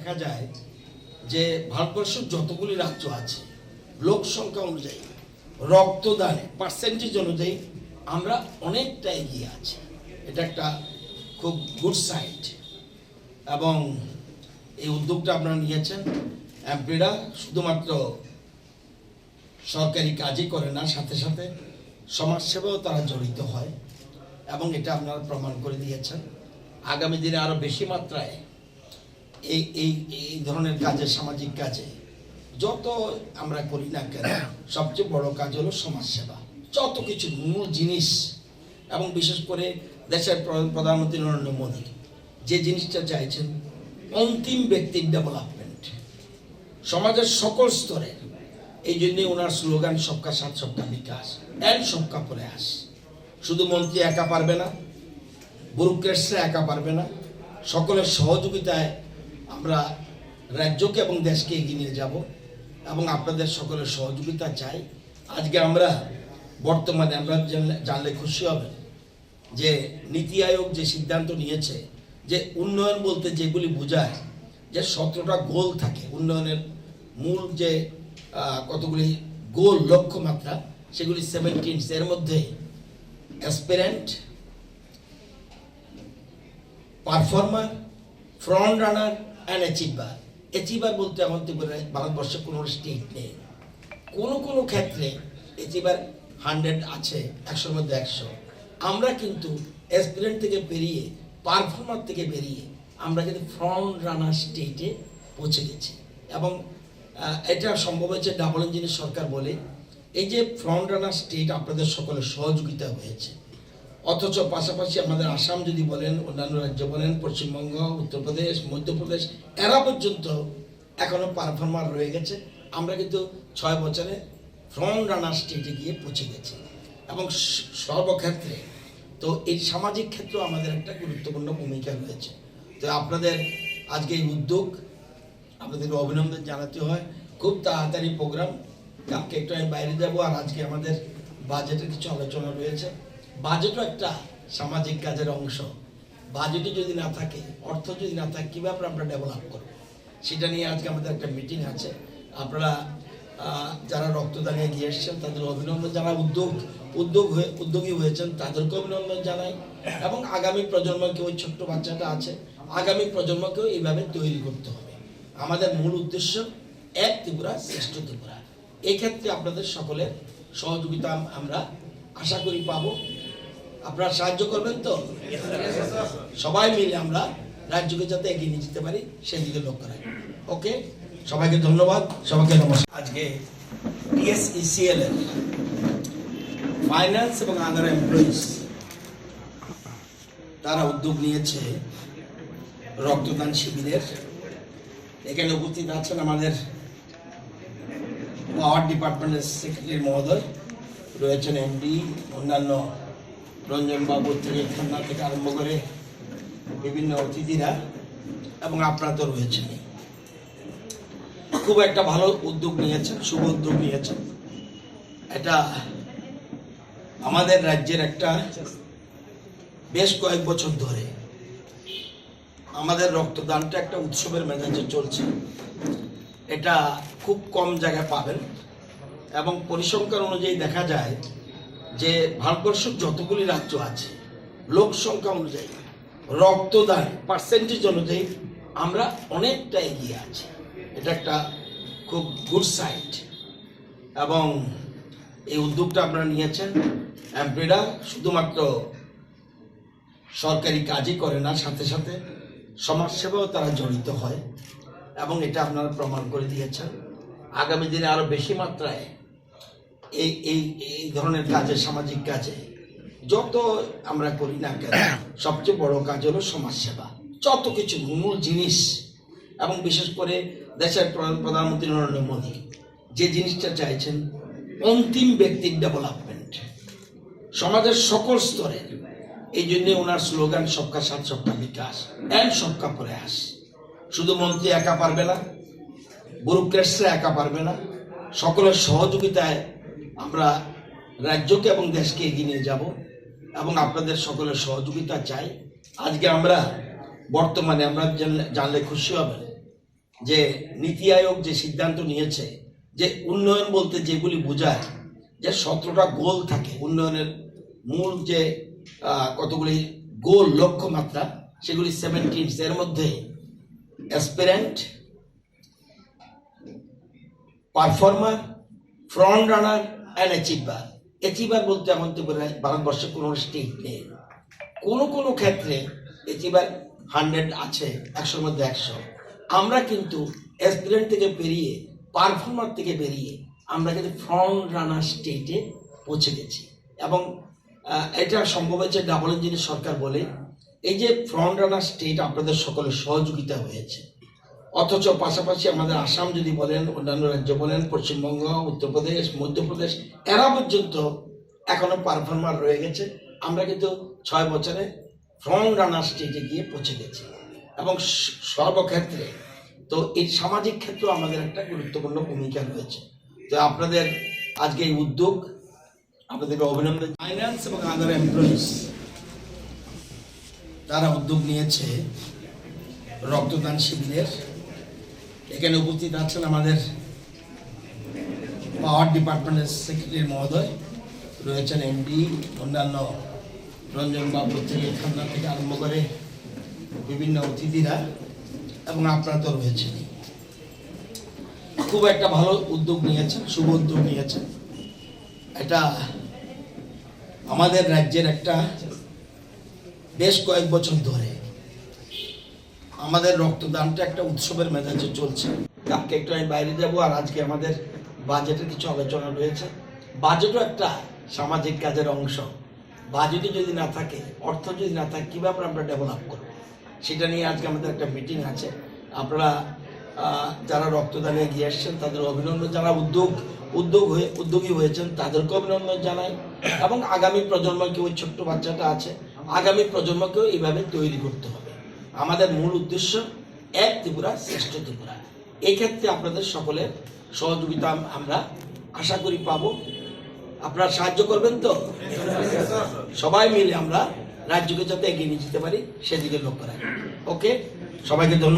দেখা যায় যে ভারতবর্ষের যতগুলি রাজ্য আছে লোক সংখ্যা অনুযায়ী রক্তদানে পার্সেন্টেজ অনুযায়ী আমরা অনেকটা এগিয়ে আছি। এটা একটা খুব গুড সাইড এবং এই উদ্যোগটা আপনারা নিয়েছেন। এমপিরা শুধুমাত্র সরকারি কাজই করে না, সাথে সাথে সমাজসেবাও তারা জড়িত হয় এবং এটা আপনারা প্রমাণ করে দিয়েছেন। আগামী দিনে আরও বেশি মাত্রায় এই এই এই ধরনের কাজে, সামাজিক কাজে যত আমরা করি না কেন, সবচেয়ে বড় কাজ হলো সমাজসেবা। যত কিছু মূল জিনিস এবং বিশেষ করে দেশের প্রধানমন্ত্রী নরেন্দ্র মোদী যে জিনিসটা চাইছেন, অন্তিম ব্যক্তির ডেভেলপমেন্ট সমাজের সকল স্তরে। এই জন্যে ওনার স্লোগান সবকা সাথ সবকা বিকাশ অ্যান্ড সবকা প্রয়াস। শুধু মন্ত্রী একা পারবে না, ব্যুরোক্রেটসরা একা পারবে না, সকলের সহযোগিতায় আমরা রাজ্যকে এবং দেশকে এগিয়ে নিয়ে যাব এবং আপনাদের সকলের সহযোগিতা চাই। আজকে আমরা বর্তমানে আমরা জানলে খুশি হবেন যে নীতি আয়োগ যে সিদ্ধান্ত নিয়েছে যে উন্নয়ন বলতে যেগুলি বোঝায় যে 17টা গোল থাকে, উন্নয়নের মূল যে কতগুলি গোল লক্ষ্যমাত্রা সেগুলি 17। এর মধ্যে aspirant, performer, front runner and achiever. Achiever বলতে আমাদের ভারতবর্ষে কোনো স্টেট নেই। কোনো ক্ষেত্রে অ্যাচিভার 100 আছে, 100-র মধ্যে 100। আমরা কিন্তু অ্যাসপিরেন্ট থেকে বেরিয়ে, পারফর্মার থেকে বেরিয়ে আমরা কিন্তু ফ্রন্ট রানার স্টেটে পৌঁছে গেছি এবং এটা সম্ভব হয়েছে ডাবল ইঞ্জিনের সরকার বলে। এই যে ফ্রন্ট রানার স্টেট আপনাদের সকলের সহযোগিতা হয়েছে, অথচ পাশাপাশি আমাদের আসাম যদি বলেন, অন্যান্য রাজ্য বলেন, পশ্চিমবঙ্গ, উত্তরপ্রদেশ, মধ্যপ্রদেশ, এরা পর্যন্ত এখনও পারফর্মার রয়ে গেছে। আমরা কিন্তু 6 বছরে ফ্রন্ট রানার স্টেটে গিয়ে পৌঁছে গেছি এবং সর্বক্ষেত্রে। তো এই সামাজিক ক্ষেত্রেও আমাদের একটা গুরুত্বপূর্ণ ভূমিকা রয়েছে। তো আপনাদের আজকে এই উদ্যোগ, আপনাদেরকে অভিনন্দন জানাতে হয়। খুব তাড়াতাড়ি প্রোগ্রাম, কালকে একটু আমি বাইরে যাবো। আর আজকে আমাদের বাজেটের কিছু আলোচনা রয়েছে। বাজেটও একটা সামাজিক কাজের অংশ। বাজেটে যদি না থাকে, অর্থ যদি না থাকে, কীভাবে আমরা ডেভেলপ করবো, সেটা নিয়ে আজকে আমাদের একটা মিটিং আছে। আপনারা যারা রক্তদানে এগিয়ে এসেছেন তাদের অভিনন্দন জানাই, উদ্যোগী হয়েছেন তাদেরকে অভিনন্দন জানাই এবং আগামী প্রজন্মকে, ওই ছোট্ট বাচ্চাটা আছে, আগামী প্রজন্মকেও এইভাবে তৈরি করতে হবে। আমাদের মূল উদ্দেশ্য এক ত্রিপুরা শ্রেষ্ঠ ত্রিপুরা। এক্ষেত্রে আপনাদের সকলের সহযোগিতা আমরা আশা করি পাবো। আপনারা সাহায্য করবেন তো? সবাই মিলে আমরা রাজ্যকে যাতে এগিয়ে নিয়ে যেতে পারি সেদিকে লক্ষ্য রাখি। ওকে, সবাইকে ধন্যবাদ, সবাইকে নমস্কার। আজকে TSECL এর ফাইন্যান্স এবং আদার এমপ্লয়িজ তারা উদ্যোগ নিয়েছে রক্তদান শিবিরের। এখানে উপস্থিত আছেন আমাদের পাওয়ার ডিপার্টমেন্টের সেক্রেটারি মহোদয়, রয়েছেন এমডি, অন্যান্য রঞ্জনবাবু থেকে খান্না থেকে আরম্ভ করে বিভিন্ন অতিথিরা এবং আপনারা তো রয়েছেন। খুব একটা ভালো উদ্যোগ নিয়েছেন, শুভ উদ্যোগ নিয়েছেন। এটা আমাদের রাজ্যের একটা বেশ কয়েক বছর ধরে আমাদের রক্তদানটা একটা উৎসবের মেজাজে চলছে। এটা খুব কম জায়গায় পাবেন এবং পরিসংখ্যান অনুযায়ী দেখা যায় যে ভারতবর্ষের যতগুলি রাজ্য আছে লোক সংখ্যা অনুযায়ী রক্তদান পার্সেন্টেজ অনুযায়ী আমরা অনেকটা এগিয়ে আছি। এটা একটা খুব গুড সাইড এবং এই উদ্যোগটা আপনারা নিয়েছেন। এমপিরা শুধুমাত্র সরকারি কাজই করে না, সাথে সাথে সমাজসেবাও তারা জড়িত হয় এবং এটা আপনারা প্রমাণ করে দিয়েছেন। আগামী দিনে আরও বেশি মাত্রায় এই এই এই ধরনের কাজে, সামাজিক কাজে যত আমরা করি না কেন, সবচেয়ে বড় কাজ হলো সমাজসেবা। যত কিছু মূল জিনিস এবং বিশেষ করে দেশের প্রধানমন্ত্রী নরেন্দ্র মোদী যে জিনিসটা চাইছেন, অন্তিম ব্যক্তির ডেভেলপমেন্ট সমাজের সকল স্তরে। এই জন্যে ওনার স্লোগান সবকা সাথ সবকা বিকাশ অ্যান্ড সবকা প্রয়াস। শুধু মন্ত্রী একা পারবে না, ব্যুরোক্রেটসরা একা পারবে না, সকলের সহযোগিতায় আমরা রাজ্যকে এবং দেশকে এগিয়ে নিয়ে যাব এবং আপনাদের সকলের সহযোগিতা চাই। আজকে আমরা বর্তমানে আমরা জানলে খুশি হবেন যে নীতি আয়োগ যে সিদ্ধান্ত নিয়েছে যে উন্নয়ন বলতে যেগুলি বোঝায় যে 17টা গোল থাকে উন্নয়নের মূল যে কতগুলি গোল লক্ষ্যমাত্রা সেগুলি 17 এর মধ্যে aspirant, performer, front runner and achiever. Achiever বলতে এমন তো করে ভারতবর্ষে কোনো স্টেট নেই। কোনো ক্ষেত্রে অ্যাচিভার 100 আছে, 100-র মধ্যে 100। আমরা কিন্তু অ্যাসপিরেন্ট থেকে বেরিয়ে, পারফর্মার থেকে বেরিয়ে আমরা কিন্তু ফ্রন্ট রানার স্টেটে পৌঁছে গেছি। এবং এটা সম্ভব হয়েছে ডাবল ইঞ্জিনের সরকার বলে। এই যে ফ্রন্ট রানার স্টেট আপনাদের সকলের সহযোগিতা হয়েছে, অথচ পাশাপাশি আমাদের আসাম যদি বলেন, অন্যান্য রাজ্য বলেন, পশ্চিমবঙ্গ, উত্তরপ্রদেশ, মধ্যপ্রদেশ, এরা পর্যন্ত এখনো পারফর্মার রয়ে গেছে। আমরা কিন্তু 6 বছরে ফ্রন্ট রানার স্টেজে গিয়ে পৌঁছে গেছি এবং সর্বক্ষেত্রে। তো এই সামাজিক ক্ষেত্রেও আমাদের একটা গুরুত্বপূর্ণ ভূমিকা রয়েছে। তো আপনাদের আজকে এই উদ্যোগ, আপনাদেরকে অভিনন্দন। ফাইন্যান্স এবং আদার এমপ্লয়িজ তারা উদ্যোগ নিয়েছে রক্তদান শিবিরের। এখানে উপস্থিত আছেন আমাদের পাওয়ার ডিপার্টমেন্টের সেক্রেটারি মহোদয়, রয়েছেন এমডি, অন্যান্য রঞ্জন বাবু থেকে খান্না থেকে আরম্ভ করে বিভিন্ন অতিথিরা, এবং আপনারা তো রয়েছেন। খুব একটা ভালো উদ্যোগ নিয়েছেন, শুভ উদ্যোগ নিয়েছেন। এটা আমাদের রাজ্যের একটা বেশ কয়েক বছর ধরে আমাদের রক্তদানটা একটা উৎসবের মেজাজে চলছে। কালকে একটু আমি বাইরে যাব, আর আজকে আমাদের বাজেটের কিছু আলোচনা রয়েছে। বাজেটও একটা সামাজিক কাজের অংশ। বাজেটে যদি না থাকে, অর্থ যদি না থাকে, কীভাবে আমরা ডেভেলপ করবো, সেটা নিয়ে আজকে আমাদের একটা মিটিং আছে। আপনারা যারা রক্তদানে এগিয়ে আসছেন তাদের অভিনন্দন, যারা উদ্যোগী হয়েছেন তাদেরকে অভিনন্দন জানাই। এবং আগামী প্রজন্মকে, ওই ছোট্ট বাচ্চাটা আছে, আগামী প্রজন্মকেও এইভাবে তৈরি করতে হবে। আমাদের মূল উদ্দেশ্য এক ত্রিপুরা শ্রেষ্ঠ ত্রিপুরা। এই ক্ষেত্রে আপনাদের সকলের সহযোগিতা আমরা আশা করি পাবো। আপনারা সাহায্য করবেন তো? সবাই মিলে আমরা রাজ্যকে যাতে এগিয়ে নিয়ে যেতে পারি সেদিকে লক্ষ্য রাখি। ওকে, সবাইকে ধন্যবাদ।